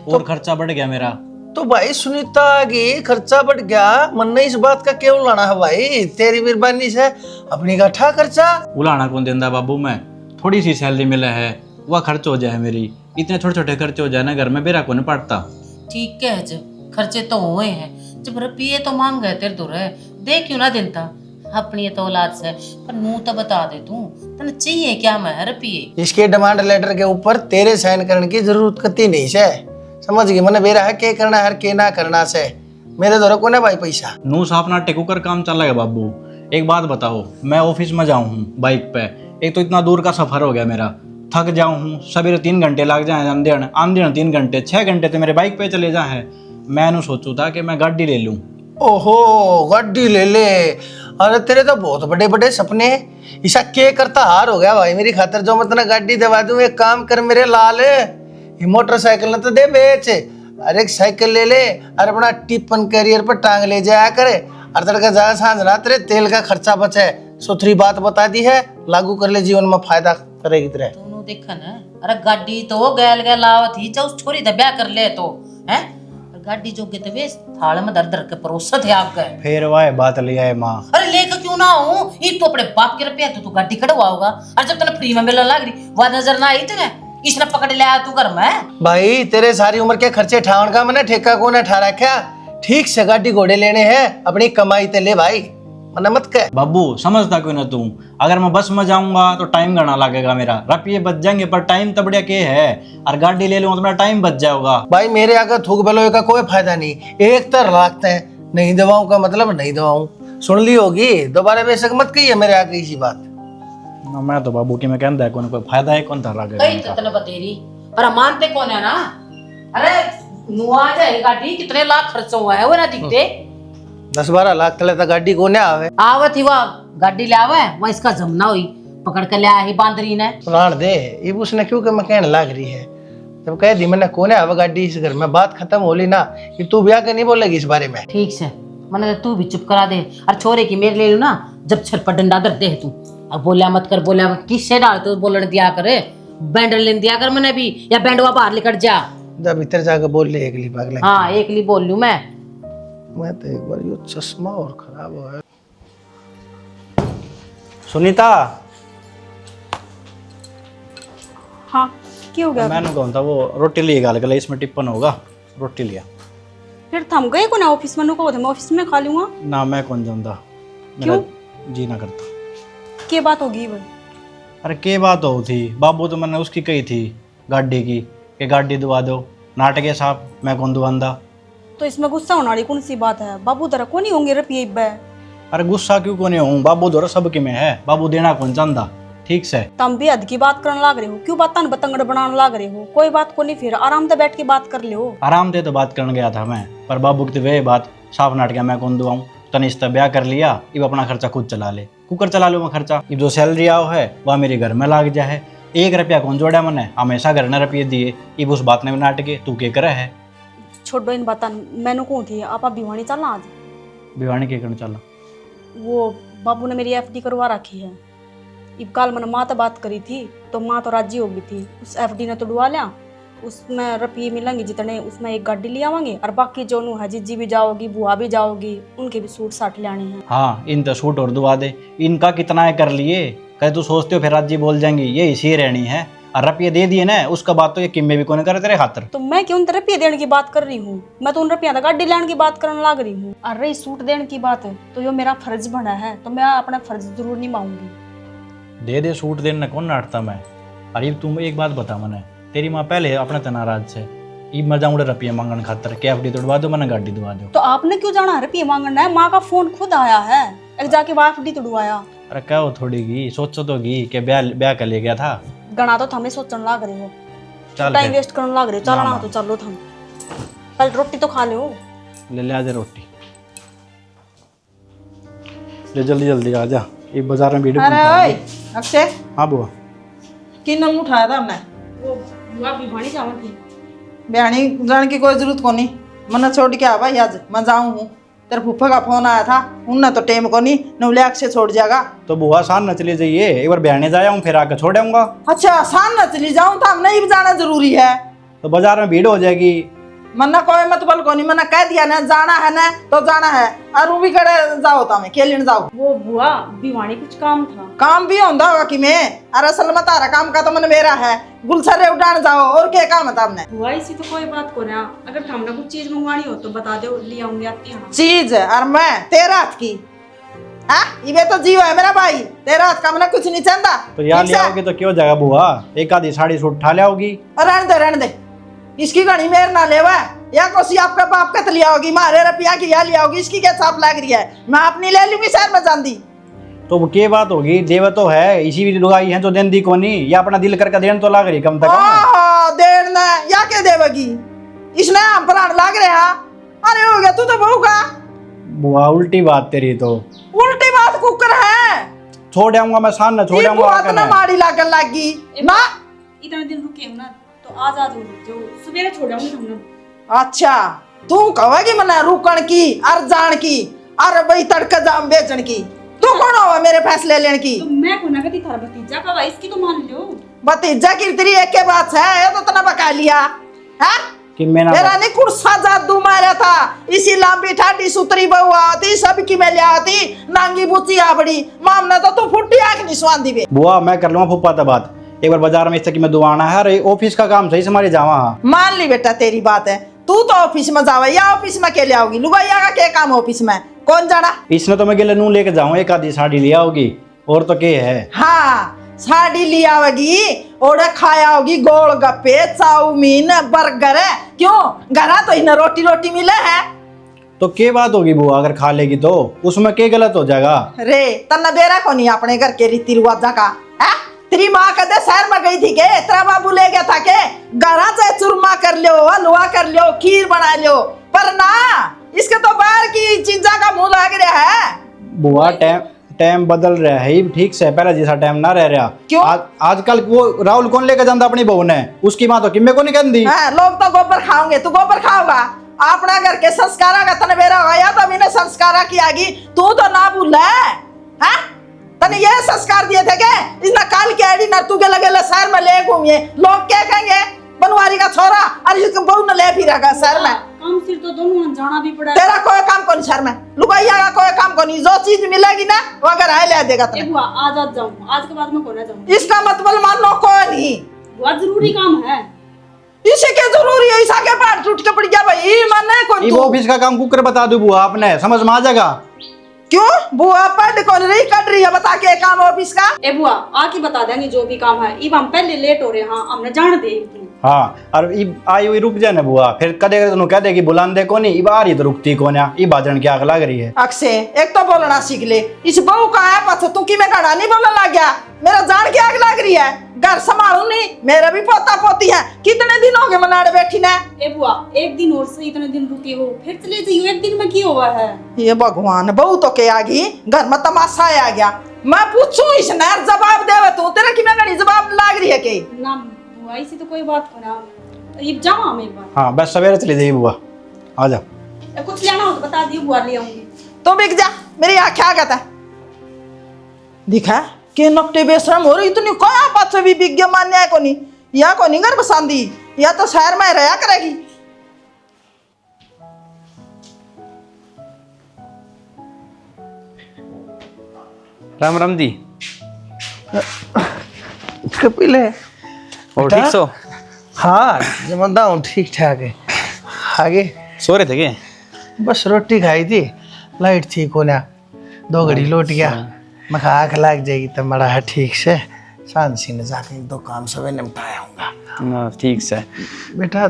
और खर्चा बढ़ गया मेरा। तो भाई सुनीता आ गई, खर्चा बढ़ गया, मन ने इस बात का क्यों लाना है भाई? तेरी मेहरबानी से अपनी गाठा खर्चा उलाना कौन देंदा बाबू, मैं थोड़ी सी सैलरी मिला है वह खर्च हो जाए मेरी, इतने छोटे छोटे खर्च हो जाए ना घर में बेरा को नहीं पड़ता। ठीक कह जब खर्चे तो हुए हैं, जब रुपये तो मांग गए तेरे दूर है, दे क्यों ना देता अपनी तो औलाद से। पर मुंह तो बता दे तू, तने चाहिए क्या मैं रुपये? इसके डिमांड लेटर के ऊपर तेरे साइन करने की जरूरत कती नहीं से, समझ गई? मैंने बेरा है के करना है के ना करना से, मेरे द्वारा को ना भाई पैसा। नू साफ ना टेकू कर काम चल रहा बाबू। एक बात बताओ, मैं ऑफिस में जाऊँ हूँ बाइक पे, एक तो इतना दूर का सफर हो गया मेरा, थक जाऊँ हूँ, सवेरे 3 घंटे लग जाए, आंधेड़ 3 घंटे, 6 घंटे तो मेरे बाइक पे चले जाए। मैंने सोचू था कि मैं गाड़ी ले लूँ। ओहो गाड़ी ले ले, अरे तेरे तो बहुत बड़े बड़े सपने। ऐसा के करता हार हो गया भाई मेरी खातर, जो मैं तेना गाड़ी दवा दूं। एक काम कर मेरे लाल, ये मोटरसाइकिल न तो दे बेच, अरे एक साइकिल ले ले और अपना टिपन कैरियर पर टांग ले जाया करे, और तड़का जा सांझ ना तेरे तेल का खर्चा बचे। सुथरी बात बता दी है, लागू कर ले, जीवन में फायदा करेगी तेरे। तूने देखा ना, अरे गाड़ी तो गैल गैल आवत ही, जो उस छोरी दा ब्याह कर ले तो हैं, गाड़ी जो के वे थाल में दर दर के परोसत है आप गए। फिर वाह बात लिया है माँ। अरे लेकर क्यों ना हूँ, ये तो अपने बाप के रुपया तो तू गाड़ी कढ़वा होगा, और जब तने फ्री में मिलने लग रही वह नजर ना आई तेने, इसने पकड़ लिया तू घर में। भाई तेरे सारी उम्र के खर्चे ठावन का मैंने ठेका को ना ठा रखा, ठीक से गाड़ी घोड़े लेने हैं, अपनी कमाई ते ले भाई, मना मत कह। बाबू समझता क्यों ना तू, अगर मैं बस में जाऊंगा तो टाइम घना लगेगा मेरा, रुपये बच जाएंगे, पर टाइम तो बढ़िया के है, और गाड़ी ले लूंगा तो मेरा टाइम बच जाएगा। भाई मेरे आगे थूक बेलोए का कोई फायदा नहीं, एक तर लागते हैं, नहीं दवाऊं का मतलब नहीं दवाऊं, सुन ली होगी, दोबारा बेशक मत कहिए मेरे आगे इसी बात। ना मैं तो बाबू की मैं कहता है कोई फायदा है, कौन था कई तो तने बतेरी, पर मानते कौन है ना। अरे नुआ जाए गाड़ी, कितने लाख खर्च हुआ है वो ना दिखते। 10-12 लाख तले तो गाड़ी को ना आवे, आवत ही वह गाड़ी ले आवे, वह इसका जमना हुई पकड़ के ले आया ही बांदरी ने। राण दे ये उसने क्यों कि मैं कहने लाग रही है, जब कह दी मैंने कोने आवे गाड़ी इस घर में, बात खत्म होली ना, कि तू ब्याह के नहीं बोलेगी इस बारे में। ठीक से मैंने तू भी चुप करा दे, और छोरे की मेरे ले लू ना, जब छत पर डंडा दर दे तू, अब बोलिया मत कर, बोलिया किससे डाल तू बोलने दिया करे, बैंड ले दिया कर मैंने भी, या बैंडवा बाहर लेकर जा, जब भीतर जाकर बोल ले अगली पागल। हाँ एक ली बोल लू मैं तो एक बार यो चश्मा और खराब हो है। सुनीता, हाँ क्या हो गया? मैंने कौन था वो रोटी लिए गाल गला, इसमें टिप्पण होगा, रोटी लिया। फिर थम गए को ना ऑफिस में, नुको मैं ऑफिस में खा लूंगा। ना मैं कौन जानता, मेरा जी ना करता। क्या बात होगी भाई? अरे के बात हो थी, बाबू तो मैंने उसकी कही थी गाड़ी की, कि गाड़ी दुआ दो, नाटक है साहब, मैं कौन दुआंदा। तो इसमें गुस्सा होने वाली कौन सी बात है? बाबू तरह को नहीं होंगे रुपये इब्बे। अरे गुस्सा क्यों को नहीं हूँ, बाबू दौरा सब की में है, बाबू देना कौन चाहता, ठीक से। तुम भी हद की बात करने लाग रहे हो, क्यों बात बतंगड़ बनाने लाग रहे हो? कोई बात को नहीं, फिर आराम से बैठ के बात कर ले हो। आराम से तो बात करने गया था मैं, पर बाबू की तो वही बात साफ नाट गया, मैं कौन दुआऊँ, तने इस ब्याह कर लिया, अब अपना खर्चा खुद चला ले, कुकर चला लो मैं खर्चा, अब जो सैलरी आओ है वह मेरे घर में लाग जाए, 1 रुपया कौन जोड़ा मैंने, हमेशा घर ने रुपये दिए, अब उस बात ने नाट के तू के करे है। छोड़ो इन बात, मैंने कौन थी आप भिवानी चलना आज? भिवानी के करने चला? वो बाबू ने मेरी एफडी करवा रखी है, इब कल मैंने माँ तो बात करी थी, तो माँ तो राजी हो गई थी, उस एफडी ने तो डुआ लिया, उसमें रुपये मिलेंगे जितने, उसमें एक गाड़ी ले आवांगे, और बाकी जो नू है जीजी भी जाओगी, बुआ भी जाओगी, उनके भी सूट साट लाने हैं। हाँ इन तो सूट और दुआ दे, इनका कितना है कर लिए, कहे तू सोचते हो फिर राजी बोल जाएंगी, ये इसी रहनी है, और रुपये दे दिए ना, उसका बात तो ये किम्मे भी कौन करे तेरे खातर। तो मैं क्यों रुपये देने की बात कर रही हूँ, मैं तो उन रुपया गाड़ी लेने की बात करने लग रही हूँ। और रही सूट देने की बात है, तो यो मेरा फर्ज बना है, तो मैं अपना फर्ज जरूर निभाऊंगी। दे दे सूट देने कौन नाटता मैं। अरे तुम एक बात बता मैंने, तेरी माँ पहले अपने तनाराज से, अब मैं जाऊँगा रुपये मांगने खातर, क्या एफडी तोड़वा दो, मैंने गाड़ी दवा दो। तो आपने क्यों जाना है रुपये मांगना है? माँ का फोन खुद आया है, एक जाके वो एफडी तोड़वाया। अरे क्या हो थोड़ी गी, सोचो तो गी कि ब्याह कर ले गया था, गणा तो थमे सोचने लग रहे हो, चल टाइम फिर। वेस्ट करने लग रहे हो, चलना तो चलो, थम पहले रोटी तो खा लो। ले आ जा रोटी, ले जल्दी जल्दी आ जा, ये बाजार में वीडियो। अरे ओए अक्षय, हाँ बुआ, की नम उठाया था हमने, वो बुआ भिवानी जावन थी। बयानी जाने की कोई जरूरत को नहीं, मना छोड़ के आ भाई, आज मैं जाऊँ हूँ, तेरे फूफा का फोन आया था, उनने तो टेम को नहीं नवले अक्षय छोड़ जाएगा। तो बुआ शान न चली जाइए, एक बार बहने जाया हूँ फिर आकर छोड़ आऊंगा। अच्छा शान न चली जाऊँ तो हम नहीं जाना जरूरी है। तो बाजार में भीड़ हो जाएगी, मन्ना कोई मत बोल कोनी, मन्ना कह दिया ना जाना है ना तो जाना है। और भी कड़े जाओ ता मैं केलिन जाओ। वो बुआ भिवानी कुछ काम था। काम भी होंदा होगा कि मैं, अरे असल में तारा काम का तो मन मेरा है, गुलसरे उड़ान जाओ और क्या काम है तब ने। बुआ इसी तो कोई बात को ना, अगर हमने कुछ चीज मंगवानी हो तो बता दो, ले आऊंगी आपके यहाँ। चीज और मैं तेरा हाथ की, हाँ ये तो जीव है मेरा भाई, तेरा हाथ का मैंने कुछ नहीं चाहता। तो यहाँ ले आओगी तो क्यों जाएगा बुआ, एक आधी साड़ी सूट उठा ले आओगी। रहने दे, इसकी घड़ी मेर ना लेवा, या कोसी आपका बाप का लिया होगी, मारे रुपया की या लिया होगी, इसकी क्या छाप लग रही है, मैं अपनी ले लूंगी शहर में जान दी। तो वो क्या बात होगी, देव तो है, इसी भी लुगाई है जो देन दी कोनी, या अपना दिल करके देन तो लाग रही कम तक। ओहो देन ना या के देवगी, इसने हम प्राण लाग रहे हैं। अरे हो गया तू तो बहू का। बुआ उल्टी बात तेरी तो। उल्टी बात कुकर है, छोड़ आऊंगा मैं, सान ना छोड़ आऊंगा। बात ना मारी लागन लागी ना। इतना दिन रुके हो ना तो आज आज जो सवेरे छोड़ आऊंगी तुमने। अच्छा तू कहेगी मना रुकन की और जान की और भाई तड़का जाम बेचन की, तू कौन हो मेरे फैसले लेने की। तो मैं को ना कहती थारा भतीजा का भाई, इसकी तो मान लो। भतीजा की तेरी एक के बात है, ये तो तना बका लिया है कि मैं ना तेरा नहीं कुर्सा जादू मारा था, इसी लंबी ठाडी सुतरी बहू आती सब की मैं ले आती, नांगी बुची आबड़ी मामना तो तू फुट्टी आंख नहीं स्वांदी बे। बुआ मैं कर लूंगा फूफा तो बात, एक बार बाजार में इससे कि मैं दुआना है, अरे ऑफिस का काम सही से हमारे जावा। मान ली बेटा तेरी बात है, तू तो ऑफिस में जावा, या ऑफिस में के ले आओगी, लुगाइया का क्या काम ऑफिस में, कौन जाना। इसने तो मैं गिले नू लेके जाऊँ, एक आधी साड़ी ले आओगी और तो क्या है। हाँ साड़ी ले आवेगी और खाया होगी गोल गप्पे चाउमीन बर्गर, क्यों घरा तो इन्हें रोटी रोटी मिले है। तो क्या बात होगी बुआ, अगर खा लेगी तो उसमें क्या गलत हो जाएगा। रे तना बेरा को नहीं अपने घर के रीति रिवाजा का है। तेरी माँ कदे शहर में गई थी के, तेरा बाबू ले गया था के, घरा चाहे चूरमा कर लो, हलवा कर लो, खीर बना लो, पर ना इसके तो बाहर की चीजा का मुंह लग रहा है। बुआ टाइम बदल रहा है, ठीक से पहले जैसा टाइम ना रह रहा। क्यों? आजकल वो राहुल कौन लेकर जाता अपनी बहू ने, उसकी माँ तो किम्मे को नहीं कहती। लोग तो गोबर खाओगे, तू गोबर खाओगा, अपना घर के संस्कारा का तन बेरा होगा, या तो अभी ने संस्कारा की आगी, तू तो ना भूल है। तने ये संस्कार दिए थे के इसने काल की आईडी ना तू के लगे ले शहर में ले घूमिए, लोग क्या कहेंगे बनवारी का छोरा, अरे इसके बहू न ले फिरेगा शहर में। काम सिर तो दोनों जाना भी पड़ा। तेरा कोई काम को नहीं शहर में, लुगाइया का कोई काम को नहीं, जो चीज मिलेगी ना वो अगर आए ले देगा तने। बुआ आज आज जाऊँ, आज के बाद मैं कोना जाऊँ। इसका मतलब मानो कोई नहीं, बुआ जरूरी काम है। इसे क्या जरूरी है, इसा के पार टूट के पड़ गया भाई, माने कोई वो ऑफिस का काम कुकर बता दो बुआ, आपने समझ में आ जाएगा। क्यों बुआ पढ़ कौन रही कर रही है, बता के काम ऑफिस का। ए बुआ आके बता देंगे जो भी काम है, इब हम पहले लेट हो रहे हैं, हाँ हमने जान दे। हाँ और इब आई हुई रुक जाए ना बुआ, फिर कदे तुम कह देगी बुलान दे को नहीं, इब आ रही तो रुकती को ना, इब बाजन की आग लग रही है। अक्से एक तो बोलना सीख ले, इस बहू का है पछ तू की मैं गाना नहीं बोलने लग गया, मेरा जान की आग लग रही है, घर संभालू नहीं, मेरा भी पोता पोती है, कितने दिन हो गए मनाड़े बैठी ना। ए बुआ एक दिन और से इतने दिन रुके हो, फिर चले जाइयो, एक दिन में क्या हुआ है। ये भगवान बहू तो के आ गई, घर में तमाशा आ गया, मैं पूछूं इसने जवाब देवे तू, तेरा की मैं गाड़ी जवाब लाग रही है के ना बुआ, ऐसी तो कोई बात को ना, इब जाओ हम एक बार। हाँ बस सवेरे चली जाइए बुआ, आ जाओ। कुछ लेना हो तो बता दियो, बुआ ले आऊंगी। तो बिक जा, मेरी आँखें आ गया दिखा के नकटे बेशरम हो रही, इतनी कया बात से भी बिक मान्य है कोनी, या कोनी घर बसांदी, या तो शहर में रहा करेगी। राम राम दी। कपिल है और ठीक सो? हाँ जमंदा हूँ, ठीक ठाक है। आगे सो रहे थे क्या? बस रोटी खाई थी, लाइट थी कोना, 2 घड़ी लौट गया, मैं कहा आँख लग जाएगी तो मरा है ठीक से, शांत सी ने जाके 1-2 काम सब निपटाया हूँगा। ठीक से। बेटा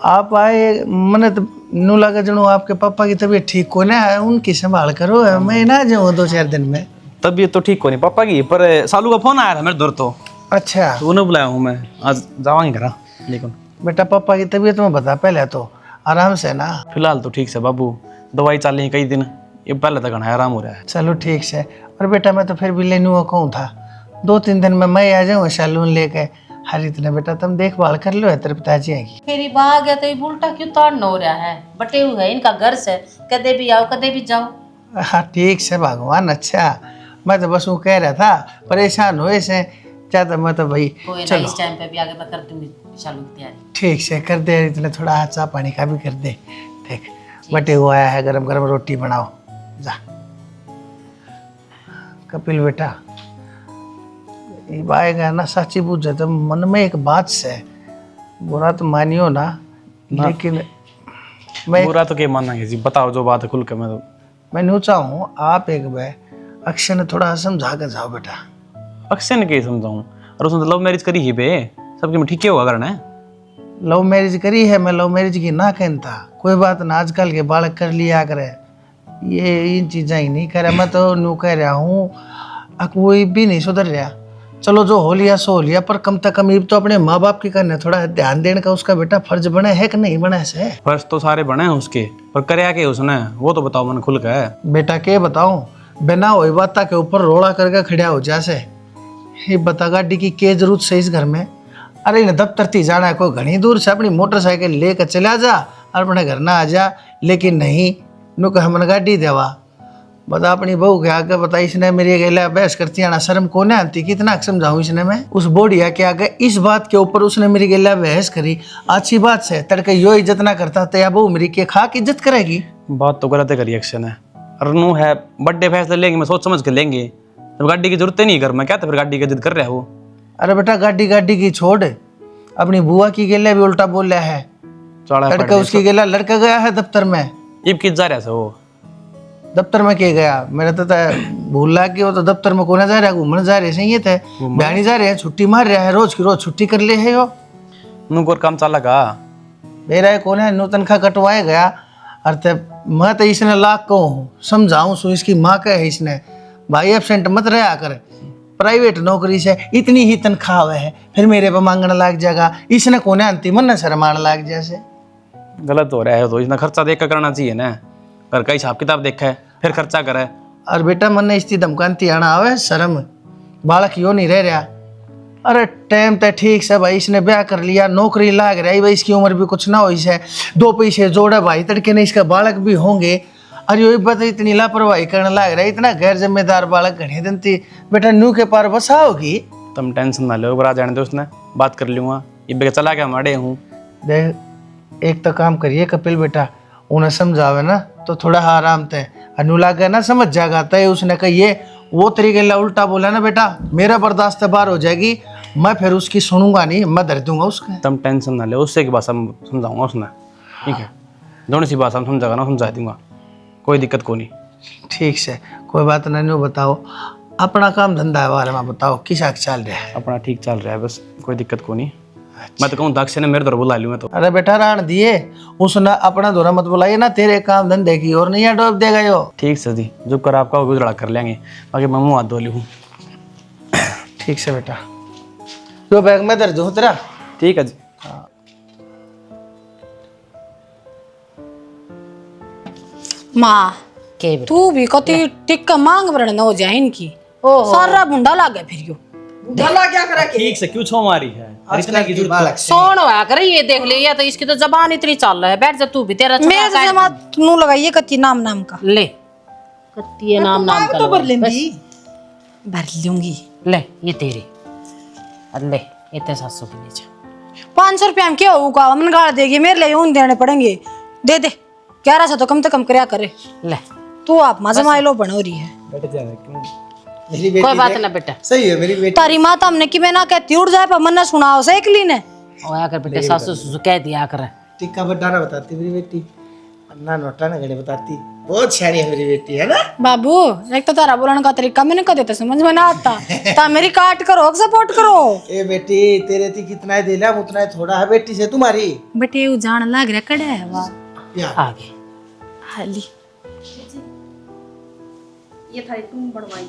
आप आए, मैंने तो नू लगा जनू आपके पापा की तबीयत ठीक को ना है, उनकी संभाल करो, मैं ना जाऊँ 2-4 दिन में। तबीयत तो ठीक को नहीं पापा की, पर सालू का फोन आया था मेरे दौर तो अच्छा उन्हें बुलाया हूँ मैं, आज जावांगे घर। लेकिन बेटा पापा की तबीयत में बता पहले तो आराम से ना। फिलहाल तो ठीक से बाबू, दवाई चल रही कई दिन, ये पहले तक आराम हो रहा है। चलो ठीक से। और बेटा मैं तो फिर भी लेने को कहूँ था, 2-3 दिन में मैं आ जाऊँ सैलून लेके। हर इतने बेटा तुम देखभाल कर लो, तेरे पिताजी आएगी। मेरी बा आ गया तो ये उल्टा क्यों ताड़ना हो रहा है, बटे हुए है इनका घर से, कदे भी आओ कदे भी जाओ। हाँ ठीक से भगवान, अच्छा मैं तो बस वो कह रहा था परेशान हुए से चाहता मैं तो भाई कोई ना, चलो इस टाइम पे भी आगे मैं कर दूंगी शालू की तैयारी। ठीक से कर दे, इतने थोड़ा हाथ चाह पानी का भी कर दे। ठीक, बटे हुआ है, गरम गरम रोटी बनाओ जा। कपिल बेटा, ये आएगा ना सच्ची पूछे तो मन में एक बात से, बुरा तो मानियो ना, लेकिन मैं बुरा तो क्या मानेंगे जी, बताओ जो बात है खुल के। मैं नहीं चाहूँ आप एक बार अक्षय ने थोड़ा समझा कर जाओ बेटा। अक्षय ने क्या समझाऊं, और उसने तो लव मैरिज करी ही बे, सबके में ठीक होगा करना है। लव मैरिज करी है, मैं लव मैरिज की ना कहता, कोई बात ना, आजकल के बालक कर लिया करे, ये इन चीज़ें ही नहीं करे। मैं तो न्यू कह रहा हूँ कोई भी नहीं सुधर रहा। चलो जो हो लिया सो हो लिया, पर कम से कम ये तो अपने माँ बाप की करने थोड़ा ध्यान देने का उसका बेटा फर्ज बने है कि नहीं बने से। फर्ज तो सारे बने हैं उसके, पर करया के उसने, वो तो बताओ मन खुल के। बेटा के बताऊं, बिना वही बात के ऊपर रोड़ा करके खड़ा हो जैसे, ये बता गाड़ी की के जरूरत से इस घर में। अरे इन्हें दफ्तर थी जाना है, कोई घनी दूर से अपनी मोटरसाइकिल लेकर चला जा और अपने घर ना आ जा, लेकिन नहीं नु कह हमने गाड़ी देवा। बता अपनी बहू के आगे, बता इसने मेरी गला बहस करती आना शर्म को नहीं आती, कितना समझाऊं इसने मैं उस बोढ़िया के आगे। इस बात के ऊपर उसने मेरी गला बहस करी, अच्छी बात से तड़के यो इज्जत ना करता तो या बहू मेरी के खा के इज्जत करेगी। बात तो गलत है करी अक्षय ने, और नू है बड़े फैसले लेंगे मैं सोच समझ के लेंगे, जब गाड़ी की जरूरत ही नहीं घर में, क्या तो फिर गाड़ी की जिद कर रहा है वो। अरे बेटा गाड़ी की छोड़, अपनी बुआ की गेला भी उल्टा बोल रहा है। चौड़ा लड़का उसकी गेला लड़का गया है दफ्तर में, इब किस जा रहा है वो, दफ्तर में के गया मेरा तो भूल लग गया। वो तो दफ्तर में कोने जा रहा है, घूमने जा रहे सही थे, बयानी जा रहे हैं, छुट्टी मार रहा है, रोज की रोज छुट्टी कर ले है। यो नू और काम चला का मेरा कौन है, नूतन खा कटवाए गया। अरे मैं तो इसने लाख को हूँ समझाऊँ सो, इसकी माँ का है इसने भाई एबसेंट मत रहा कर, प्राइवेट नौकरी से इतनी ही तनख्वाह है, फिर मेरे पे मांगने लग जाएगा। इसने कोने अंतिम मन शर्मान लग जैसे। गलत हो रहा है तो इतना खर्चा देख कर करना चाहिए ना, घर का हिसाब किताब देखा है फिर खर्चा करे। और बेटा मन ने इसकी धमकानती आना आवे शर्म, बालक यो नहीं रह रहा। अरे टाइम तो ठीक से भाई, इसने ब्याह कर लिया, नौकरी लाग रही भाई, इसकी उम्र भी कुछ ना हो, इसे दो पैसे जोड़े भाई तड़के ने, इसका बालक भी होंगे। और यो बात इतनी लापरवाही करने लग रहा है, इतना गैर जिम्मेदार बालक घने दिन थी। बेटा न्यू के पार बसा होगी। तुम टेंशन ना लो, बरा जाने दो, उसने बात कर लूँगा, ये बेटा चला गया माड़े हूँ। देख एक तो काम करिए कपिल बेटा, उन्हें समझावे ना तो थोड़ा आराम थे, अनुलाग ना समझ जाएगा तय उसने कहिए वो तरीके ला उल्टा बोला ना बेटा, मेरा बर्दाश्त बाहर हो जाएगी, मैं फिर उसकी सुनूंगा नहीं, मैं धर दूंगा उसके। तुम टेंशन ना लो, उससे की भाषा में समझाऊंगा उसने, ठीक है, दोनों सी भाषा में समझागा ना, समझा दूंगा, कोई दिक्कत को नहीं। ठीक से कोई बात नहीं। बताओ अपना काम धंधा है बारे में बताओ, किसा चल रहा है? अपना ठीक चल रहा है, बस कोई दिक्कत को नहीं। मैं तो कहूँ दक्ष ने मेरे दौर बुला लूँ मैं तो। अरे बेटा रान दिए उसने अपना दौरा मत बुलाइए ना, तेरे काम धंधे की और नहीं डोब देगा यो। ठीक से जी, जो कर आपका गुजरा कर लेंगे, बाकी मैं मुँह हाथ धो लूँ। ठीक से बेटा, जो बैग में दर्द हो तेरा। ठीक है जी। माँ के बेटा तू भी कति टिक्का मांग भरण न हो जाए इनकी, सारा भुंडा लागे फिर यो। भला क्या करे कि ठीक से क्यों छो मारी है, इतना की जरूरत सोन होया करे, ये देख ले, या तो इसकी तो जबान इतनी चल रहा है। बैठ जा तू भी, तेरा मैं जैसे माँ तू लगाइए कति नाम नाम का ले, कत्ती है नाम नाम का तो भर लेंगी। भर लूंगी। ले ये तेरी, ले ये तेरे 700 के नीचे 500 रुपया में क्या होगा, हमने गाड़ देगी, मेरे लिए ऊन देने पड़ेंगे। दे दे 1100 तो कम से कम करया करे। ले, तू आप मजा माइलो बनो रही है। मेरी बेटी कोई बात ना बेटा, सही है मेरी बेटी। तारी माता हमने कि मैं ना कहती उड़ जाए पर मन्ना सुनाओ से एकली ने। होया कर बेटे, 700 कह दिया कर। टिक्का बटाना बताती मेरी बेटी, अन्ना नोटा ना गड़े बताती, बहुत शानी है मेरी बेटी है ना। बाबू एक तो तारा बोलने का तरीका मैंने कह देता समझ में ना आता, ता मेरी काट करो सपोर्ट करो। ए बेटी तेरे थी कितना है दिला उतना है थोड़ा है बेटी से तुम्हारी। बटे वो जान लग रहा कड़ा है वाह या आगे हाली ये थारी तुम बढ़वाई।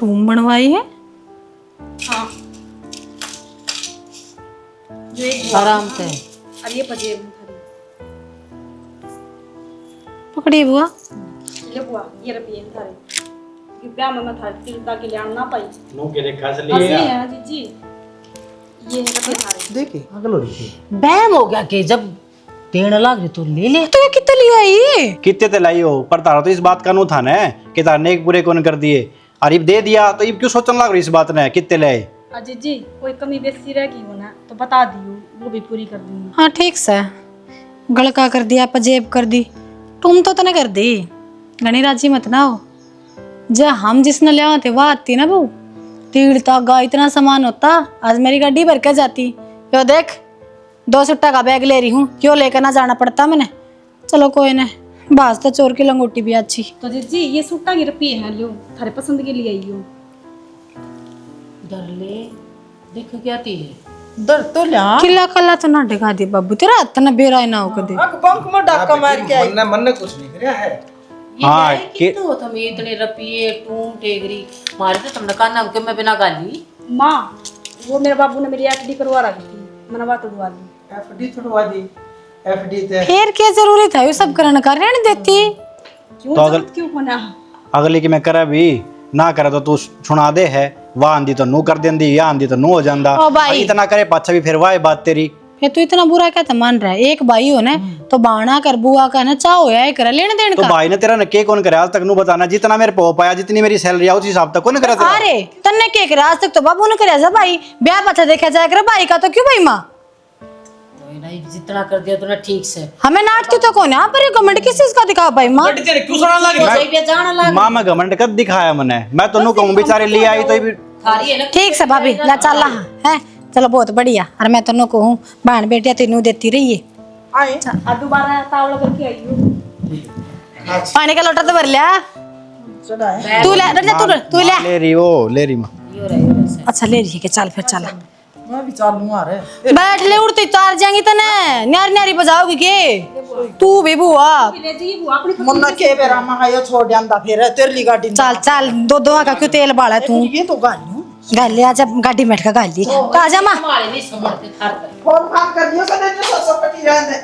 तुम बनवाई है? हाँ जो एक आराम से। और ये पजेब थारी, पकड़ी बुआ। ले बुआ ये रखिए थारे, कि ब्याह में मैं थारी तिलता के लिए आना ना पाई। नो के देखा चली असली है जी, ये रखिए थारे। देखी अगलो देखी बैम हो गया कि जब देने लग रही तो ले ले। तो ये कितने लिए आई? कितने ते लाई हो, पर तारा तो इस बात का नु था ना कि तारने एक पूरे कौन कर दिए, और इब दे दिया तो इब क्यों सोचने लग रही इस बात ने कितने लाए। अजय जी कोई कमी बेसी रहेगी हो ना तो बता दियो, वो भी पूरी कर दूंगी। हाँ ठीक से गलका कर दिया पजेब कर दी तुम तो तने कर दी घनी राजी मत ना हो। जब हम जिसने ले आते वह आती ना बहू तीड़ तागा इतना सामान होता आज मेरी गाड़ी भर के जाती। यो देख 2 सुट्टा का बैग ले रही हूँ क्यों लेकर ना जाना पड़ता मैंने। चलो कोई ना बाज तो चोर की लंगोटी भी अच्छी। तो अजय जी ये सूटा की रुपये हैं, लो थारे पसंद के लिए आई हो। डर ले देखो क्या ती है डर तो लिया किला कला तो ना ढका दी बाबू तेरा हाथ ना बेरा ना हो कदे। अक बंक में डाका मार के आई मन ने कुछ नहीं कराया है। हाँ कितने हो तुम इतने रुपये टूं टेगरी मारे तो तुमने कहा नाम के मैं बिना गाली। माँ वो मेरे बाबू ने मेरी एफडी करवा रखी थी, मैंने बात उड़वा दी। एफडी छुड़वा दी, एफडी ते फिर क्या जरूरी था ये सब करने का रहने देती। क्यों तो जरूरत क्यों होना। अगली की मैं करा भी ना करे तो तू सुना दे है वाह आंदी तो नू कर देंदी या आंदी तो नू हो जांदा। ओ भाई। इतना करे पाछा भी फिर वाह बात तेरी। फिर तू इतना बुरा क्या था मान रहा है एक भाई हो ना तो बाणा कर बुआ का ना चाहो या कर लेने देने तो का। भाई ने तेरा ने के कौन करे आज तक नू बताना जितना मेरे पे हो पाया जितनी मेरी सैलरी आ उस हिसाब तक कौन करे तेरा। अरे तन्ने के करे आज तक तो बाबू ने करे भाई ब्याह पता देखा जाए कर भाई का तो क्यों भाई माँ कोई नहीं जितना कर दिया तूने ठीक से। हमें नाटकी तो कौन है पर कमेंट किस चीज का दिखा भाई माँ। तेरे क्यों सुना लगी? कोई भी जाना लग माँ मैं घमंड कद दिखाया मैंने मैं तो नू कहूँ बेचारे ले आई तो भी थारी है ना ठीक से भाभी ला चल रहा है चलो बहुत बढ़िया और मैं तो कहूँ बहन बेटिया तीनों देती रही है। आए अब दोबारा तावड़ा करके आई हो। पानी का लोटा तो भर लिया चढ़ाए तू ले तू ले ले रही वो ले रही माँ। अच्छा ले रही है कि चल फिर चला मैं भी चालू आ रहे बैठ ले उड़ती तार जाएंगी तने न्यारी न्यारी बजाओगी के तू भी बुआ मुन्ना के बेरा महायो छोड़ दियांदा फिर तेरे ली गाड़ी चल चल दो का क्यों तेल बाला तू ये तो गाड़ी गाल ले आजा गाड़ी में बैठ कर गाल ली तो आजा माँ हमारे नहीं समझते थार पर फोन फान कर दियो कदे जो सपटी रहने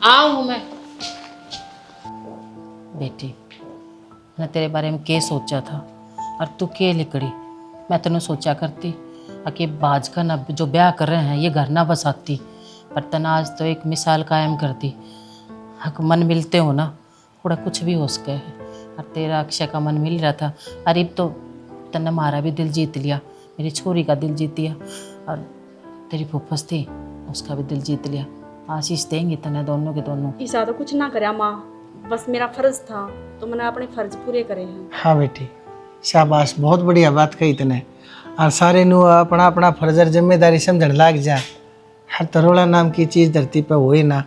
आऊँ मैं बेटी मैं तेरे बारे में क्या सोचा था और तू क्या लिकड़ी। मैं तेनों सोचा करती कि बाज का ना जो ब्याह कर रहे हैं ये घर ना बसाती पर तना आज तो एक मिसाल कायम करती। हक मन मिलते हो ना थोड़ा कुछ भी हो सके है और तेरा अक्षय का मन मिल रहा था अरे तो तने हमारा भी दिल जीत लिया मेरी छोरी का दिल जीत लिया और तेरी फुफस थी उसका भी दिल जीत लिया। आशीष देंगे तने दोनों के दोनों। ऐसा तो कुछ ना करे माँ, बस मेरा फर्ज था तो मैंने अपने फर्ज पूरे करे हैं। हाँ बेटी शाबाश बहुत बढ़िया बात कही तने और सारे नु अपना अपना फर्ज और जिम्मेदारी समझने लग जा। हर तरोड़ा नाम की चीज़ धरती पे हो ही ना